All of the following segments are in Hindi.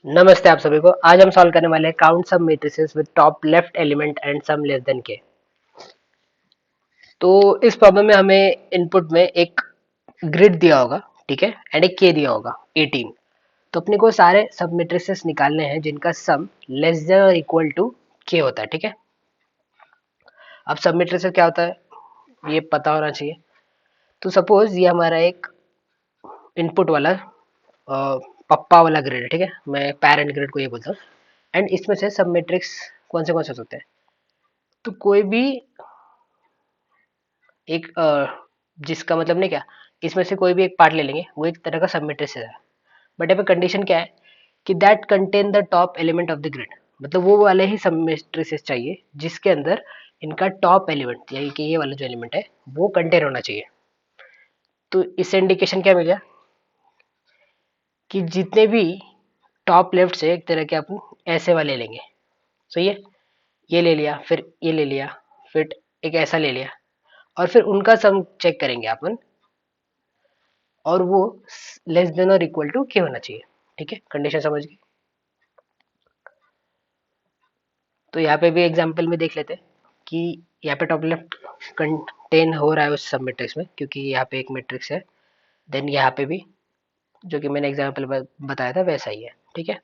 नमस्ते आप सभी को। आज हम सॉल्व करने वाले हैं count some matrices with top left element and some less than K. तो इस प्रॉब्लम में हमें इनपुट में एक ग्रिड दिया होगा, ठीक है, एंड एक के दिया होगा 18। तो अपने को सारे सब मैट्रिसेस निकालने हैं जिनका सम लेस देन और इक्वल टू के होता है, ठीक है। अब सब मैट्रिसेस क्या होता है ये पता होना चाहिए। तो सपोज ये हमारा एक इनपुट वाला पप्पा वाला ग्रिड है, ठीक है, मैं पेरेंट ग्रिड को ये बोलता हूँ। एंड इसमें से सब मैट्रिक्स कौन से होते हैं। तो कोई भी एक जिसका मतलब नहीं क्या, इसमें से कोई भी एक पार्ट ले लेंगे, वो एक तरह का सब मैट्रिक्स है। बट यहाँ पे कंडीशन क्या है कि that contain the top element of the grid. मतलब वो वाले ही सब मैट्रिसेस चाहिए जिसके अंदर इनका टॉप एलिमेंट यानी कि ये वाला जो एलिमेंट है वो कंटेन होना चाहिए। तो इससे इंडिकेशन क्या मिल गया कि जितने भी टॉप लेफ्ट से एक तरह के अपन ऐसे वाले लेंगे। सही है, ये ले लिया, फिर ये ले लिया, फिर एक ऐसा ले लिया, और फिर उनका सम चेक करेंगे अपन, और वो लेस देन और इक्वल टू के होना चाहिए। ठीक है, कंडीशन समझ गए। तो यहाँ पे भी एग्जांपल में देख लेते हैं कि यहाँ पे टॉप लेफ्ट कंटेन हो रहा है उस सब मैट्रिक्स में, क्योंकि यहाँ पे एक मैट्रिक्स है। देन यहाँ पे भी जो कि मैंने एग्जांपल बताया था वैसा ही है, ठीक है।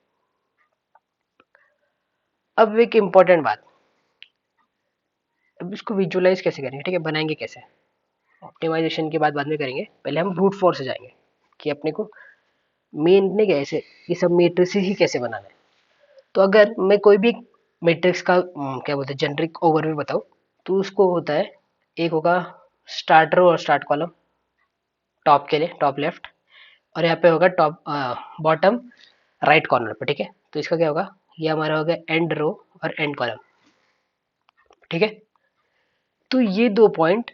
अब एक इम्पोर्टेंट बात, अब इसको विजुअलाइज कैसे करेंगे, ठीक है, बनाएंगे कैसे। ऑप्टिमाइजेशन की बात बाद में करेंगे, पहले हम ब्रूट फोर्स से जाएंगे कि अपने को मेन नहीं कैसे ये सब मैट्रिक्स ही कैसे बनाना है। तो अगर मैं कोई भी मैट्रिक्स का क्या बोलते हैं जेनरिक ओवरव्यू बताऊं, तो उसको होता है, एक होगा स्टार्ट रो और स्टार्ट कॉलम टॉप के लिए, टॉप लेफ्ट, और यहाँ पे होगा टॉप बॉटम राइट कॉर्नर पे, ठीक है। तो इसका क्या होगा, ये हमारा होगा एंड रो और एंड कॉलम, ठीक है। तो ये दो पॉइंट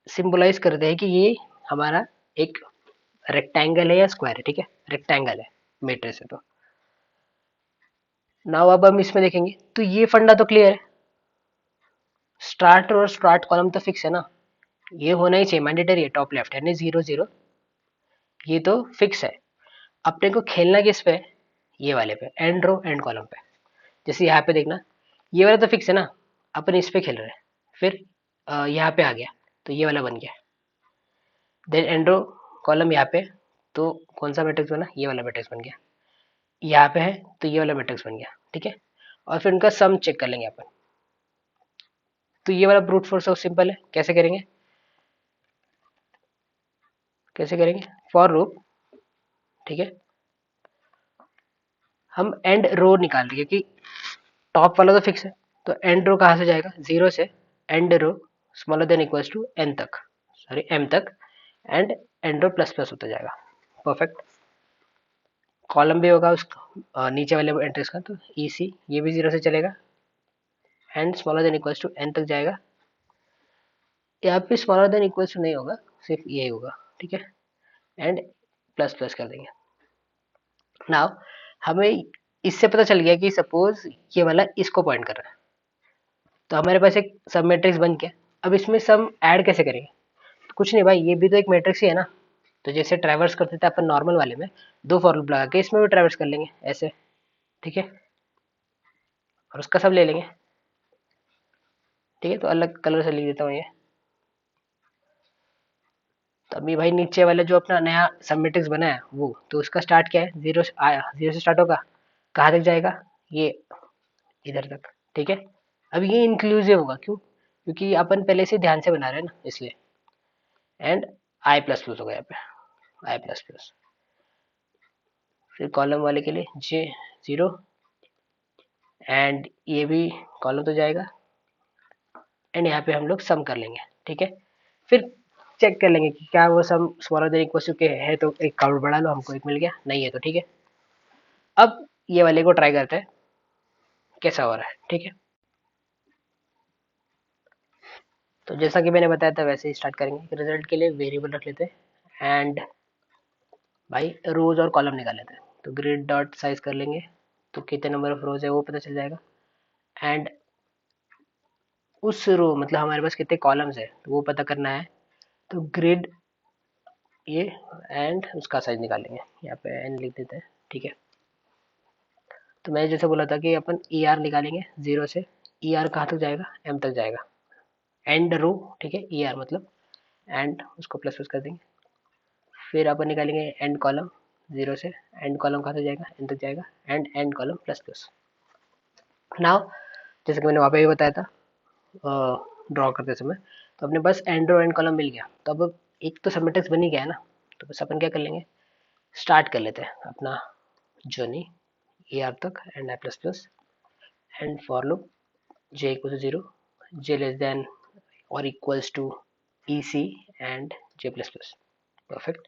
सिंबलाइज करते हैं कि ये हमारा एक रेक्टेंगल है या स्क्वायर है, ठीक है, रेक्टेंगल है मैट्रिक्स है। तो नाउ अब हम इसमें देखेंगे तो ये फंडा तो क्लियर है, स्टार्ट और स्टार्ट कॉलम तो फिक्स है ना, ये होना ही चाहिए, मैंडेटरी है, टॉप लेफ्ट यानी 0 0, ये तो फिक्स है। अपने को खेलना किस पे, ये वाले पे, एंड रो एंड कॉलम पे। जैसे यहाँ पे देखना, ये वाला तो फिक्स है ना, अपन इस पे खेल रहे हैं। फिर यहाँ पे आ गया तो ये वाला बन गया। देन एंड रो कॉलम यहाँ पे, तो कौन सा मैट्रिक्स बना, ये वाला मैट्रिक्स बन गया। यहाँ पे है तो ये वाला मैट्रिक्स बन गया, ठीक है। और फिर उनका सम चेक कर लेंगे अपन। तो ये वाला ब्रूट फोर्स सिंपल है, कैसे करेंगे, कैसे करेंगे, फॉर लूप, ठीक है। हम एंड रो निकाल रहे हैं क्योंकि टॉप वाला तो फिक्स है। तो एंड रो कहाँ से जाएगा, 0 से end row smaller than equals to N तक, सॉरी एम तक, and end row plus plus होता जाएगा। परफेक्ट। कॉलम भी होगा उसका नीचे वाले एंट्रीज का, तो ई सी ये भी 0 से चलेगा, end smaller than equals to N तक जाएगा। यहाँ पे स्मॉलर देन इक्वल्स टू नहीं होगा, सिर्फ ये होगा, ठीक है, एंड प्लस प्लस कर देंगे। नाउ हमें इससे पता चल गया कि सपोज ये वाला इसको पॉइंट कर रहा है, तो हमारे पास एक सब मैट्रिक्स बन गया। अब इसमें सम ऐड कैसे करेंगे, तो कुछ नहीं भाई, ये भी तो एक मैट्रिक्स ही है ना। तो जैसे ट्रैवर्स करते थे अपन नॉर्मल वाले में, दो फॉर लूप लगा के इसमें भी ट्रैवर्स कर लेंगे ऐसे, ठीक है, और उसका सब ले लेंगे, ठीक है। तो अलग कलर से लिख देता हूँ ये। तो अभी भाई नीचे वाला जो अपना नया सब मैट्रिक्स बना है वो, तो उसका स्टार्ट क्या है, 0 से आया, 0 से स्टार्ट होगा, कहाँ तक जाएगा, ये इधर तक, ठीक है। अब ये इंक्लूसिव होगा, क्यों, क्योंकि अपन पहले से ध्यान से बना रहे हैं ना, इसलिए। एंड आई प्लस प्लस होगा यहाँ पे, आई प्लस प्लस। फिर कॉलम वाले के लिए जे 0, एंड ये भी कॉलम तो जाएगा, एंड यहाँ पे हम लोग सम कर लेंगे, ठीक है। फिर चेक कर लेंगे कि क्या वो सम स्मॉलर देन इक्वल टू के है, तो एक काउंट बढ़ा लो, हमको एक मिल गया, नहीं है तो ठीक है। अब ये वाले को ट्राई करते हैं कैसा हो रहा है, ठीक है। तो जैसा कि मैंने बताया था वैसे ही स्टार्ट करेंगे। रिजल्ट के लिए वेरिएबल रख लेते हैं, एंड भाई रोज और कॉलम निकाल लेते हैं। तो ग्रिड डॉट साइज कर लेंगे, तो कितने नंबर ऑफ रोज है वो पता चल जाएगा। एंड उस रो मतलब हमारे पास कितने कॉलम्स है तो वो पता करना है। तो ग्रिड ये, एंड उसका साइज निकालेंगे, यहाँ पे एन लिख देते हैं, ठीक है। तो मैंने जैसे बोला था कि अपन ई आर निकालेंगे 0 से, ई आर कहाँ तक जाएगा, एम तक जाएगा, एंड रो, ठीक है, ई आर मतलब एंड, उसको प्लस प्लस कर देंगे। फिर अपन निकालेंगे एंड कॉलम 0 से, एंड कॉलम कहाँ तक जाएगा, एन तक जाएगा, and and column plus plus. Now जैसे कि मैंने वहाँ पे भी बताया था ड्रॉ करते समय, तो अपने पास एंड रो एंड कॉलम मिल गया। तो अब एक तो सब मैट्रिक्स बन ही गया है ना, तो बस अपन क्या कर लेंगे, स्टार्ट कर लेते हैं अपना जर्नी ई आर तक and I plus plus, and for loop j equal to 0, j less than or equals to E C and j plus plus. Perfect.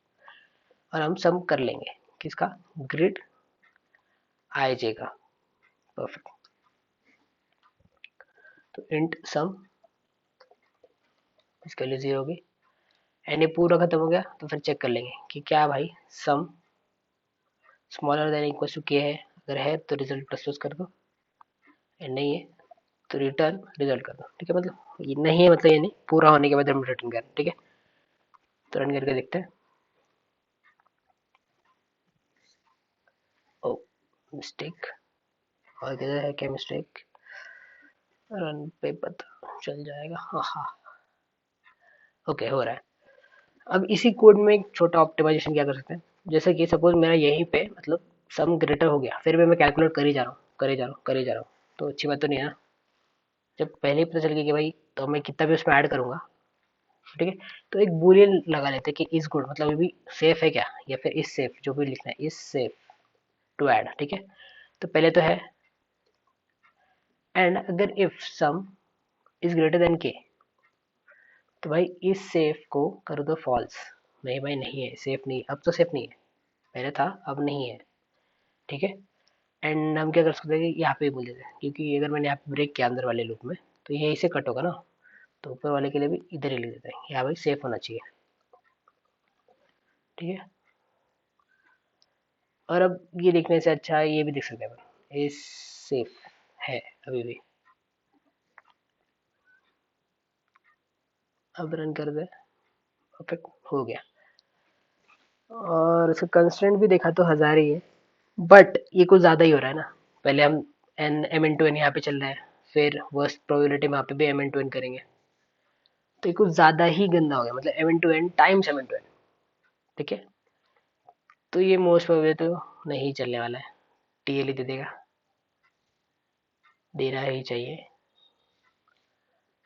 और हम सम कर लेंगे किसका, ग्रिड आई जे का। परफेक्ट। तो इंट सम इसके लिए 0 होगी, एंड ये पूरा खत्म हो गया। तो फिर चेक कर लेंगे कि क्या भाई सम स्मॉलर देन इक्वल टू के है, अगर है तो रिजल्ट प्लस प्लस कर दो, एंड नहीं है तो रिटर्न रिजल्ट कर दो। ठीक है, मतलब ये नहीं है मतलब ये नहीं, पूरा होने के बाद हम रिटर्न करें। ठीक है, तो रन करके देखते हैं। ओ मिस्टेक, और किधर है क्या मिस्टेक, रन पे पता चल जाएगा। हाँ हाँ, ओके हो रहा है। अब इसी कोड में एक छोटा ऑप्टिमाइजेशन क्या कर सकते हैं, जैसे कि सपोज मेरा यहीं पे मतलब सम ग्रेटर हो गया, फिर भी मैं कैलकुलेट कर ही जा रहा हूँ, कर ही जा रहा हूँ, कर ही जा रहा हूँ, तो अच्छी बात तो नहीं है ना। जब पहले ही पता चल गया कि भाई तो मैं कितना भी उसमें ऐड करूंगा, ठीक है, तो एक बूलियन लगा लेते हैं कि इज गुड, मतलब ये भी सेफ है क्या, या फिर इज सेफ, जो भी लिखना है इज सेफ टू ऐड। ठीक है, तो पहले तो है एंड अगर if some is greater than K, तो भाई इस सेफ को कर दो फॉल्स। नहीं भाई नहीं है, सेफ नहीं, अब तो सेफ नहीं है, पहले था अब नहीं है। ठीक है, एंड हम क्या कर सकते हैं कि यहाँ पे ही बोल देते हैं, क्योंकि अगर मैंने यहाँ पे ब्रेक किया अंदर वाले लूप में, तो यही से कट होगा ना, तो ऊपर वाले के लिए भी इधर ही लिख देते हैं, यहाँ भाई सेफ होना चाहिए। ठीक है, और अब ये लिखने से अच्छा ये भी लिख सकते हैं अपन, ये सेफ है अभी भी। अब रन कर दे, परफेक्ट हो गया। और इसका कंस्टेंट भी देखा तो 1000 ही है, बट ये कुछ ज़्यादा ही हो रहा है ना। पहले हम N M into N यहाँ पे चल रहा है, फिर वर्स्ट प्रोबेबिलिटी में यहाँ पे भी एम इन टू एन करेंगे, तो ये कुछ ज़्यादा ही गंदा हो गया, मतलब M into N times M into N. ठीक है, तो ये मोस्ट प्रोबेबली तो नहीं चलने वाला है, टी एल ही दे देगा, देना ही चाहिए।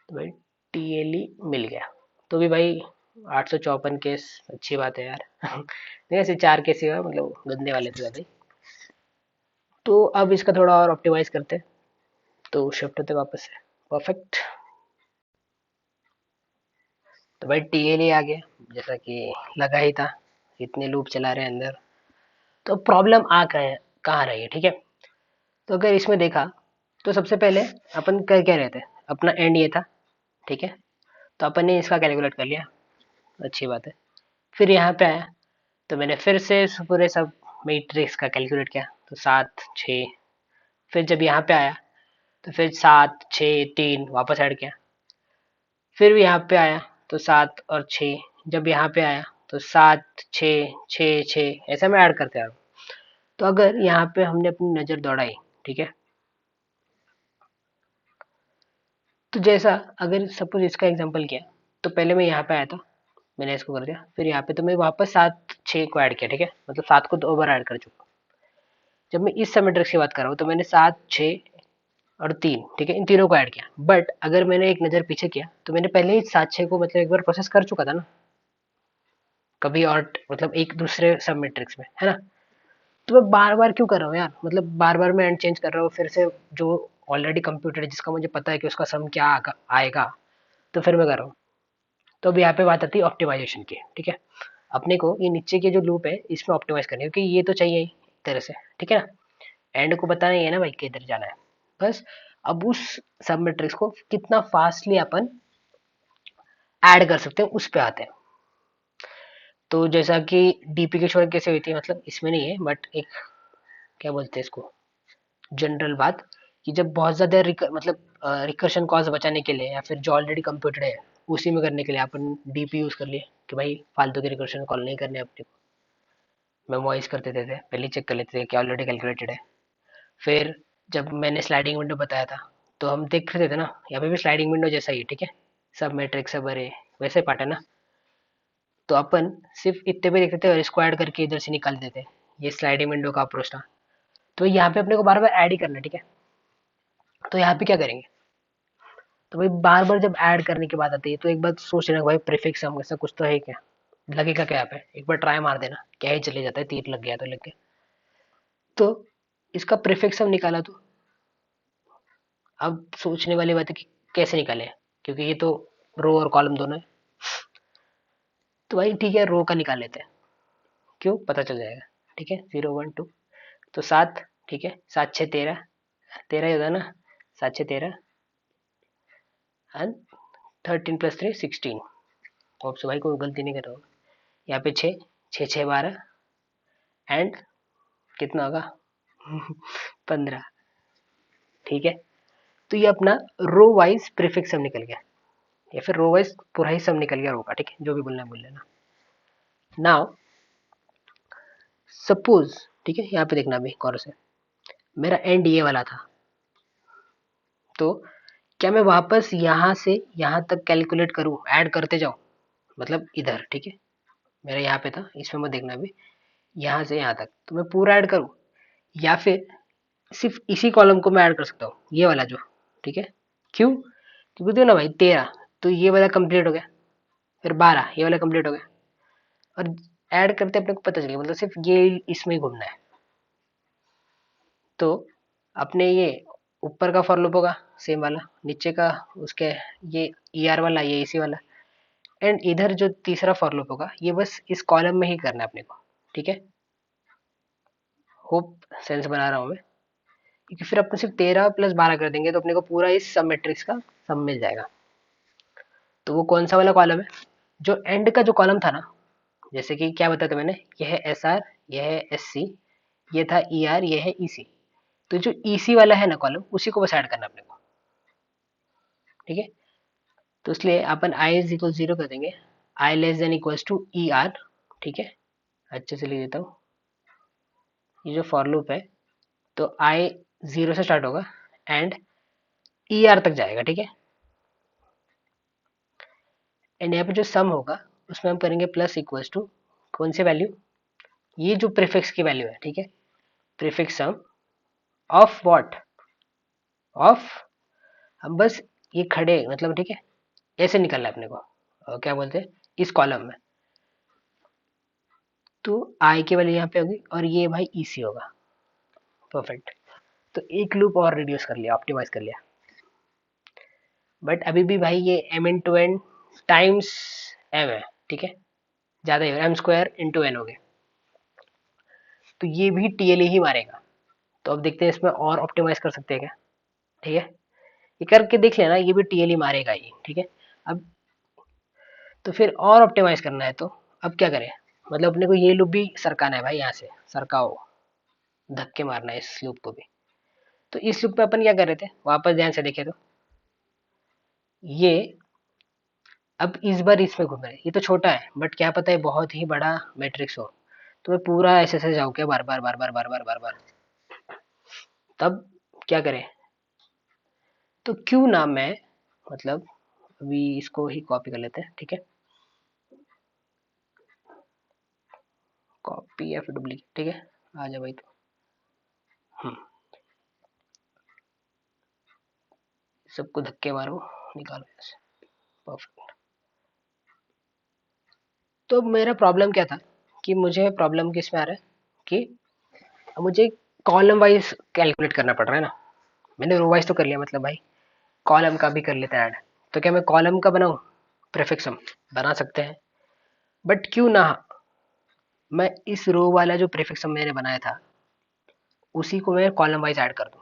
तो भाई टी एल ही मिल गया, तो भी भाई 854 केस अच्छी बात है यार। नहीं ऐसे 4 केस ही हुआ, मतलब गंदे वाले थे ज़्यादा ही। तो अब इसका थोड़ा और ऑप्टिमाइज करते हैं, तो शिफ्ट होते वापस से। परफेक्ट। तो भाई टी एल ही आ गया जैसा कि लगा ही था, इतने लूप चला रहे हैं अंदर। तो प्रॉब्लम आ कहाँ रही है, ठीक है। तो अगर इसमें देखा तो सबसे पहले अपन कर क्या रहे थे, अपना एंड ये था, ठीक है, तो अपन ने इसका कैलकुलेट कर लिया, अच्छी बात है। फिर यहाँ पे आया तो मैंने फिर से पूरे सब मैट्रिक्स का कैलकुलेट किया, तो 7 6, फिर जब यहाँ पे आया तो फिर 7 6 3 वापस ऐड किया, फिर भी यहाँ पे आया तो 7 और 6, जब यहाँ पे आया तो 7 6 6 6, ऐसा मैं ऐड करते आ रहा हूँ। तो अगर यहाँ पे हमने अपनी नज़र दौड़ाई, ठीक है, तो जैसा अगर सपोज इसका एग्जांपल किया, तो पहले मैं यहाँ पे आया था, मैंने इसको कर दिया, फिर यहाँ पे तो मैं वापस 7 6 को ऐड किया, ठीक है, मतलब 7 को 2 बार ऐड कर चुका। जब मैं इस सब मैट्रिक्स की बात कर रहा हूँ तो मैंने 7 6 और 3, ठीक है, इन तीनों को ऐड किया। बट अगर मैंने एक नज़र पीछे किया तो मैंने पहले ही 7 6 को मतलब एक बार प्रोसेस कर चुका था ना, कभी और मतलब एक दूसरे सब मैट्रिक्स में, है ना। तो मैं बार बार क्यों कर रहा हूँ यार, मतलब बार बार मैं एंड चेंज कर रहा हूँ फिर से, जो ऑलरेडी कंप्यूटेड है, जिसका मुझे पता है कि उसका सम क्या आएगा, तो फिर मैं कर रहा हूँ। तो अब यहाँ पे बात आती है ऑप्टिमाइजेशन की, ठीक है। अपने को ये नीचे के जो लूप है इसमें ऑप्टिमाइज करनी है, क्योंकि ये तो चाहिए ही एक तरह से, ठीक है ना। एंड को पता नहीं है ना भाई किधर जाना है, बस अब उस सब मैट्रिक्स को कितना फास्टली अपन ऐड कर सकते हैं उस पे आते हैं। तो जैसा कि डीपी के शोर कैसे हुई थी, मतलब इसमें नहीं है बट एक क्या बोलते हैं इसको, जनरल बात, कि जब बहुत ज़्यादा मतलब रिकर्शन कॉस्ट बचाने के लिए, या फिर जो ऑलरेडी कंप्यूटेड है उसी में करने के लिए अपन डीपी यूज़ कर लिए, कि भाई फालतू के रिकर्शन कॉल नहीं करने अपने को, मेमोराइज कर देते थे, पहले चेक कर लेते थे कि ऑलरेडी कैलकुलेटेड है। फिर जब मैंने स्लाइडिंग विंडो बताया था तो हम देख रहे थे ना, यहाँ पे भी स्लाइडिंग विंडो जैसा ही है, ठीक है, सब मैट्रिक्स सब अरे वैसे पार्ट है ना। तो अपन सिर्फ इतने पे देखते थे और इसको ऐड करके इधर से निकाल देते थे। ये स्लाइडिंग विंडो का अप्रोच था। तो यहाँ पे अपने को बार बार ऐड ही करना है, ठीक है। तो यहाँ पे क्या करेंगे, तो भाई बार बार जब ऐड करने की बात आती है तो एक बात सोच लेना भाई प्रीफिक्स सम ऐसा कुछ तो है क्या, लगेगा क्या यहाँ पे, एक बार ट्राई मार देना, क्या ही चले जाता है, तीर लग गया तो लग गया। तो इसका प्रीफिक्स सम निकाला तो अब सोचने वाली बात है कि कैसे निकाले, क्योंकि ये तो रो और कॉलम दोनों है। तो भाई ठीक है, रो का निकाल लेते हैं, क्यों पता चल जाएगा। ठीक है, 0 1 2, तो 7, ठीक है, 7 6 13, 13 ही होता है ना, 7 6 13 एंड 13 + 3 16। होप से भाई कोई गलती नहीं कर रहा हूँ। यहाँ पे 6 6 6 12 एंड कितना होगा 15। ठीक है, तो ये अपना रो वाइज प्रीफिक्स सब निकल गया, या फिर रो वाइज पूरा ही सब निकल गया रो का, ठीक है, जो भी बोलना है बोल लेना। नाउ सपोज, ठीक है, यहाँ पे देखना अभी गौर से, मेरा एंड ये वाला था, तो क्या मैं वापस यहाँ से यहाँ तक कैलकुलेट करूँ, ऐड करते जाऊँ, मतलब इधर, ठीक है, मेरा यहाँ पे था, इसमें मत देखना अभी, यहाँ से यहाँ तक तो मैं पूरा ऐड करूँ, या फिर सिर्फ इसी कॉलम को मैं ऐड कर सकता हूँ, ये वाला जो, ठीक है, क्यों, क्योंकि देखो ना भाई 13, तो ये वाला कंप्लीट हो गया, फिर 12 ये वाला कंप्लीट हो गया, और ऐड करते अपने को पता चल गया, मतलब सिर्फ ये इसमें ही घूमना है। तो अपने ये ऊपर का फॉर लूप होगा सेम वाला, नीचे का उसके ये ER वाला, ये इसी वाला, एंड इधर जो तीसरा फॉर लूप होगा ये बस इस कॉलम में ही करना है अपने को, ठीक है। होप सेंस बना रहा हूँ मैं, क्योंकि फिर अपन सिर्फ 13 + 12 कर देंगे तो अपने को पूरा इस सब मैट्रिक्स का सम मिल जाएगा। तो वो कौन सा वाला कॉलम है, जो एंड का जो कॉलम था ना, जैसे कि क्या बताया था मैंने, यह है SR, यह है SC, ये था ER, ये है EC। तो जो EC वाला है ना कॉलम, उसी को बस ऐड करना अपने को, ठीक है। तो इसलिए अपन I इज इक्वल 0 कर देंगे, I less than equals to ER, ठीक है, अच्छे से लिख देता हूँ। ये जो फॉर लूप है, तो I 0 से स्टार्ट होगा एंड ER तक जाएगा, ठीक है। एंड यहाँ पे जो सम होगा उसमें हम करेंगे प्लस इक्वल्स टू कौन सी वैल्यू, ये जो प्रीफिक्स की वैल्यू है, ठीक है, prefix sum of what, of, हम बस ये खड़े मतलब, ठीक है, ऐसे निकलना है अपने को, क्या बोलते हैं इस कॉलम में, तो आई की वैल्यू यहाँ पे होगी और ये भाई EC होगा, परफेक्ट। तो एक लूप और रिड्यूस कर लिया, ऑप्टिमाइज कर लिया, बट अभी भी भाई ये M × N टाइम्स M है, ठीक है, ज्यादा ही M² × N हो गया, तो ये भी TLE ही मारेगा। तो अब देखते हैं इसमें और ऑप्टिमाइज कर सकते हैं क्या, ठीक है, ये करके देख लेना, ये भी TLE मारेगा ही, ठीक है। अब तो फिर और ऑप्टिमाइज करना है, तो अब क्या करें, मतलब अपने को ये लूप भी सरकाना है भाई, यहाँ से सरकाओ, धक्के मारना है इस लूप को भी। तो इस लूप में अपन क्या कर रहे थे, वापस ध्यान से देखे तो ये अब इस बार इसमें घूम रहे हैं, ये तो छोटा है बट क्या पता है बहुत ही बड़ा मैट्रिक्स हो, तो मैं पूरा ऐसे जाऊँ क्या, बार बार बार बार बार बार बार बार, तब क्या करें, तो क्यों ना मैं, मतलब अभी इसको ही कॉपी कर लेते हैं, ठीक है, कॉपी या फिर डुप्लीकेट, ठीक है, आ जा भाई, तो सबको धक्के मारो, निकालो ऐसे, परफेक्ट। तो मेरा प्रॉब्लम क्या था, कि मुझे प्रॉब्लम किस में आ रहा है, कि मुझे कॉलम वाइज कैलकुलेट करना पड़ रहा है ना, मैंने रो वाइज तो कर लिया, मतलब भाई कॉलम का भी कर लेता है ऐड, तो क्या मैं कॉलम का बनाऊं, प्रीफिक्स हम बना सकते हैं, बट क्यों ना मैं इस रो वाला जो प्रीफिक्स मैंने बनाया था उसी को मैं कॉलम वाइज ऐड कर दूं।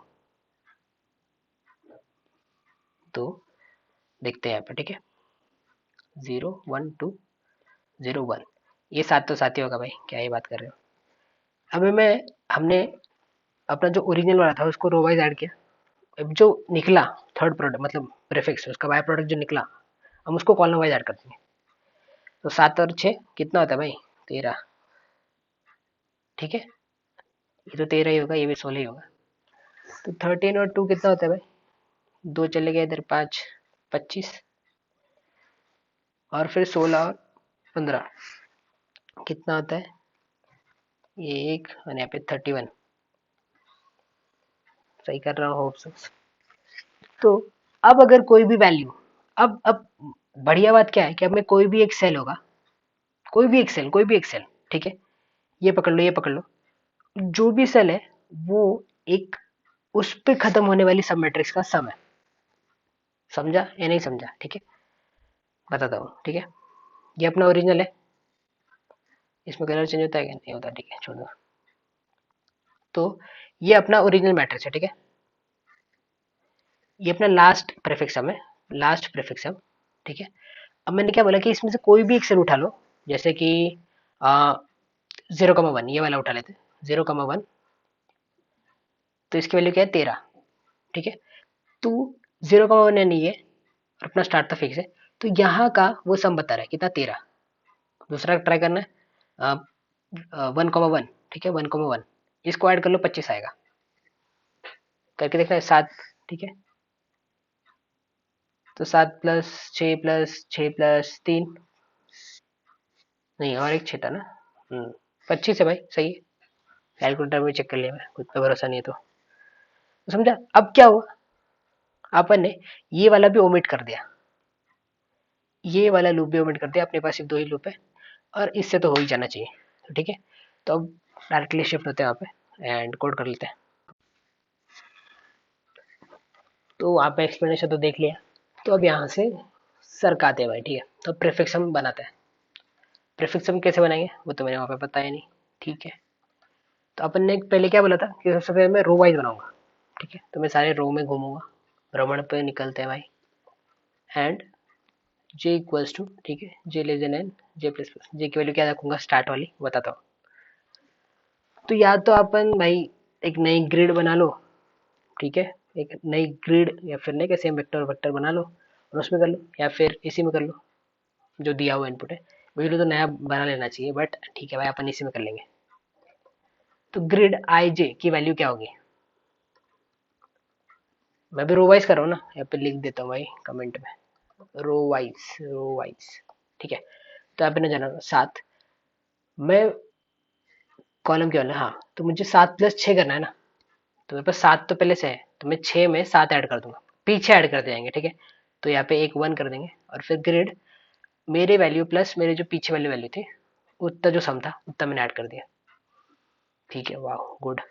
तो देखते हैं यहाँ पे, ठीक है, 0 1 2 0 1, ये साथ तो साथ ही होगा भाई, क्या ये बात कर रहे हो। अब मैं, हमने अपना जो ओरिजिनल वाला था उसको रो वाइज ऐड किया, अब जो निकला थर्ड प्रोडक्ट मतलब प्रीफिक्स, उसका बाय प्रोडक्ट जो निकला, हम उसको कॉलम वाइज ऐड कर देंगे। तो 7 और 6 कितना होता है भाई, 13, ठीक है, ये तो 13 ही होगा, ये भी 16 ही होगा। तो 13 और 2 कितना होता है भाई, 2 चले गए इधर, 5 25, और फिर 16 और 15 कितना होता है, ये 1, और यहाँ पे 31, सही कर रहा हूँ होप सो। तो अब अगर कोई भी वैल्यू, अब बढ़िया बात क्या है कि अब में कोई भी एक सेल होगा, कोई भी एक सेल, ठीक है, ये पकड़ लो, ये पकड़ लो, जो भी सेल है वो एक उस पे खत्म होने वाली सब मैट्रिक्स का सम है। समझा या नहीं समझा? ठीक है, बताता हूँ। ठीक है, ये अपना ओरिजिनल है, इसमें कलर चेंज होता है क्या? नहीं होता, ठीक है, छोड़ दो। तो ये अपना ओरिजिनल मैट्रिक्स है, ठीक है, ये अपना लास्ट प्रीफिक्स सम है, लास्ट प्रीफिक्स सम, ठीक है। अब मैंने क्या बोला कि इसमें से कोई भी एक सेल उठा लो, जैसे कि 0,1, ये वाला उठा लेते, 0,1, तो इसकी वैल्यू क्या है, 13, ठीक है। तो 0,1 है नहीं है, और अपना स्टार्ट तो फिक्स है, तो यहाँ का वो सम बता रहा है कितना, 13। दूसरा ट्राई करना है 1,1, ठीक है, 1,1, इसको ऐड कर लो, 25 आएगा, करके देखना है, 7, ठीक है। तो 7 प्लस 6 प्लस 6 प्लस 3, नहीं और एक 6 था ना, 25 है भाई, सही है, कैलकुलेटर में चेक कर लिया मैं, खुद पे भरोसा नहीं है तो समझा। अब क्या हुआ, अपन ने ये वाला भी ओमिट कर दिया, ये वाला लूप भी ओमिट कर दिया, अपने पास सिर्फ 2 ही लूप है, और इससे तो हो ही जाना चाहिए, तो ठीक है। तो अब डायरेक्टली शिफ्ट होते हैं वहाँ पे एंड कोड कर लेते हैं। तो वहाँ पे एक्सप्लेनेशन तो देख लिया, तो अब यहाँ से सरकाते हैं भाई, ठीक है। तो प्रीफिक्स हम बनाते हैं, प्रीफिक्स हम कैसे बनाएंगे वो तो मैंने वहाँ पे बताया नहीं, ठीक है। तो अपन ने पहले क्या बोला था कि सबसे पहले मैं रो वाइज बनाऊंगा, ठीक है, तो मैं सारे रो में घूमूंगा, भ्रमण पे निकलते हैं भाई, एंड जे इक्वल्स टू, ठीक है, जे लेस देन एन, जे प्लस प्लस, जे की वैल्यू क्या रखूंगा, स्टार्ट वाली बताता हूँ। तो या तो अपन भाई एक नई ग्रिड बना लो, ठीक है, एक नई ग्रिड, या फिर नहीं, सेम वेक्टर वेक्टर बना लो और उसमें कर लो, या फिर इसी में कर लो, जो दिया हुआ इनपुट है। वीडियो तो नया बना लेना चाहिए, बट ठीक है भाई, अपन इसी में कर लेंगे। तो ग्रिड आई जे की वैल्यू क्या होगी, मैं भी रो वाइज कर रहा हूँ ना, यहाँ पे लिख देता हूँ भाई कमेंट में, रो वाइज, ठीक है। तो यहाँ पे ना जाना 7, मैं कॉलम क्या वाला, हाँ, तो मुझे 7 प्लस 6 करना है ना, तो मेरे पास 7 तो पहले से है, तो मैं 6 में 7 ऐड कर दूंगा, पीछे ऐड करते जाएंगे, ठीक है। तो यहाँ पे एक 1 कर देंगे, और फिर ग्रिड मेरे वैल्यू प्लस मेरे जो पीछे वाली वैल्यू थी, उतना जो सम था उतना मैंने ऐड कर दिया, ठीक है, वाह गुड।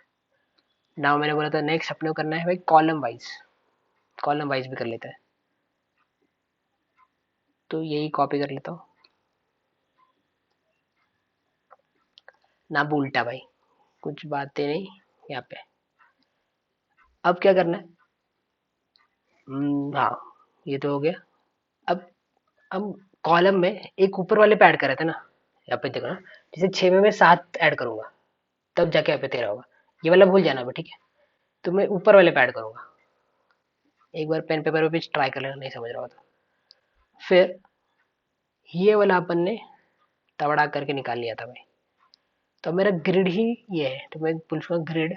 नाउ मैंने बोला था नेक्स्ट अपने को करना है भाई कॉलम वाइज भी कर लेते हैं, तो यही कॉपी कर लेता हूँ ना, उल्टा भाई, कुछ बातें नहीं यहाँ पे। अब क्या करना है, हाँ, ये तो हो गया। अब कॉलम में एक ऊपर वाले पे ऐड कर रहे थे ना, यहाँ पे देखो ना, जैसे 6 में मैं 7 ऐड करूंगा, तब जाके यहाँ पे 13 होगा, ये वाला भूल जाना, ठीक है। तो मैं ऊपर वाले पे ऐड करूंगा, एक बार पेन पेपर पे भी ट्राई कर लेना, नहीं समझ रहा हो तो। फिर ये वाला अपन ने तबड़ा करके निकाल लिया था भाई, तो मेरा ग्रिड ही ये है, तो मैं पूछूंगा ग्रिड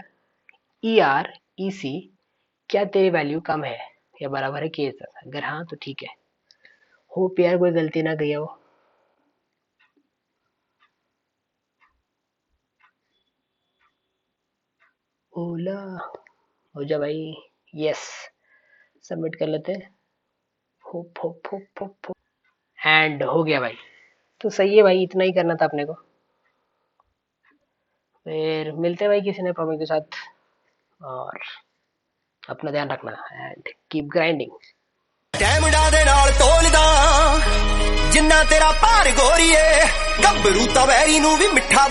ई आर ई सी, क्या तेरी वैल्यू कम है या बराबर है के तक, अगर हाँ तो ठीक है, होप यार कोई गलती ना गई हो। ओला हो जा भाई, यस, सबमिट कर लेते हैं, hope hope hope hope hope, and हो गया भाई। तो सही है भाई, इतना ही करना था अपने को, फिर मिलते हैं भाई किसी नए प्रॉब्लम के साथ, और अपना ध्यान रखना एंड कीप ग्राइंडिंग। ਟੈਮੜਾ ਦੇ ਨਾਲ ਤੋਲਦਾ ਜਿੰਨਾ ਤੇਰਾ ਭਾਰ ਗੋਰੀਏ ਗੱਭਰੂ ਤਾਂ ਵੈਰੀ ਨੂੰ ਵੀ ਮਿੱਠਾ